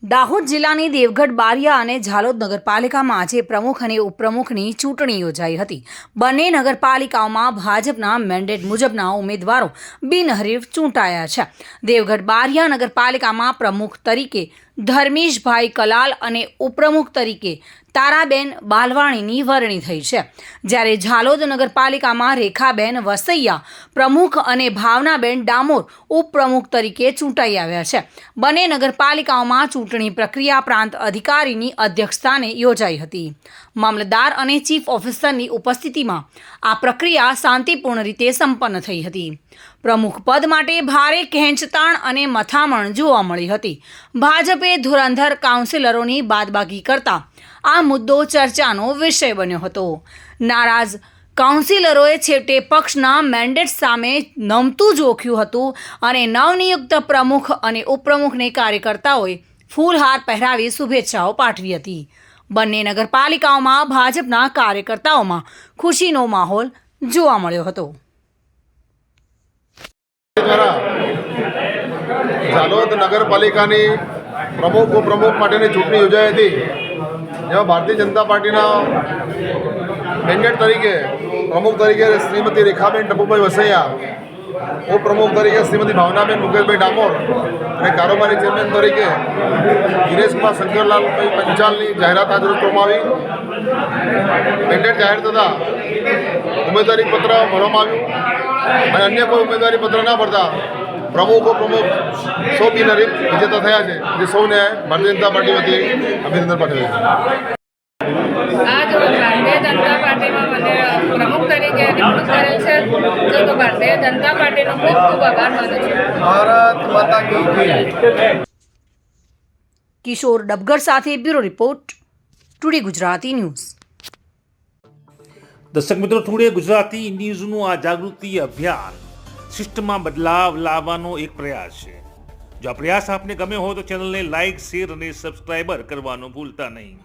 દાહોદ જિલ્લાની દેવગઢ બારિયા અને ઝાલોદ નગરપાલિકામાં આજે પ્રમુખ અને ઉપપ્રમુખની ચૂંટણી યોજાઈ હતી। બંને નગરપાલિકાઓમાં ભાજપના મેન્ડેટ મુજબના ઉમેદવારો બિનહરીફ ચૂંટાયા છે। દેવગઢ બારિયા નગરપાલિકામાં પ્રમુખ તરીકે ધર્મેશભાઈ કલાલ અને ઉપપ્રમુખ તરીકે તારાબેન બાલવાણીની વરણી થઈ છે, જ્યારે ઝાલોદ નગરપાલિકામાં રેખાબેન વસૈયા પ્રમુખ અને ભાવનાબેન ડામોર ઉપપ્રમુખ તરીકે ચૂંટાઈ આવ્યા છે। બંને નગરપાલિકાઓમાં ચૂંટણી પ્રક્રિયા પ્રાંત અધિકારીની અધ્યક્ષસ્થાને યોજાઈ હતી। મામલતદાર અને ચીફ ઓફિસરની ઉપસ્થિતિમાં આ પ્રક્રિયા શાંતિપૂર્ણ રીતે સંપન્ન થઈ હતી। પ્રમુખ પદ માટે ભારે ખેંચતાણ અને મથામણ જોવા મળી હતી। ભાજપે ધુરંધર કાઉન્સિલરોની બાદબાકી કરતા આ મુદ્દો ચર્ચાનો વિષય બન્યો હતો। નારાજ કાઉન્સિલરોએ છેવટે પક્ષના મેન્ડેટ સામે નમતું જોખ્યું હતું અને નવનિયુક્ત પ્રમુખ અને ઉપપ્રમુખને કાર્યકર્તાઓએ ફૂલહાર પહેરાવી શુભેચ્છાઓ પાઠવી હતી। બંને નગરપાલિકાઓમાં ભાજપના કાર્યકર્તાઓમાં ખુશીનો માહોલ જોવા મળ્યો હતો। ઝાલોદ નગરપાલિકાની પ્રમુખ ઉપપ્રમુખ માટેની ચૂંટણી યોજાઈ હતી, જેમાં ભારતીય જનતા પાર્ટીના મેન્ડેટ તરીકે પ્રમુખ તરીકે શ્રીમતી રેખાબેન ટપુભાઈ વસૈયા, ઉપપ્રમુખ તરીકે શ્રીમતી ભાવનાબેન મુકેશભાઈ ડામોર અને કારોબારી ચેરમેન તરીકે દિનેશકુમાર શંકરલાલભાઈ પંચાલની જાહેરાત આજરોજ કરવામાં આવી। મેન્ડેટ જાહેર થતાં ઉમેદવારી પત્ર ભરવામાં આવ્યું અને અન્ય કોઈ ઉમેદવારી પત્ર ના ભરતા પ્રમુખ ઉપપ્રમુખ સૌ બિનહરીફ વિજેતા થયા છે, જે સૌને ભારતીય જનતા પાર્ટી વતી અભિનંદન પાઠવ્યું છે। आज भारतीय जनता पार्टी में मैंने प्रमुख तरीके नियुक्त करेल છે, तो भारतीय जनता पार्टी નો ખૂબ ખૂબ આભાર માનું છું। ભારત માતા કી જય। કિશોર ડબગર સાથે bureau report, today Gujarati news. દર્શક મિત્રો, ટુડે ગુજરાતી ન્યૂઝનું આ જાગૃતિ અભિયાન સિસ્ટમમાં બદલાવ લાવવાનો એક પ્રયાસ છે। જો આ પ્રયાસ આપને ગમ્યો હોય તો ચેનલને લાઇક, શેર અને સબસ્ક્રાઇબર કરવાનું ભૂલતા નહીં।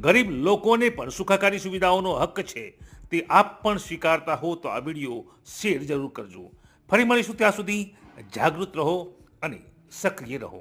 ગરીબ લોકોને પણ સુખાકારી સુવિધાઓનો હક છે, તે આપ પણ સ્વીકારતા હો તો આ વિડીયો શેર જરૂર કરજો। ફરી મળીશું, ત્યાં સુધી જાગૃત રહો અને સક્રિય રહો।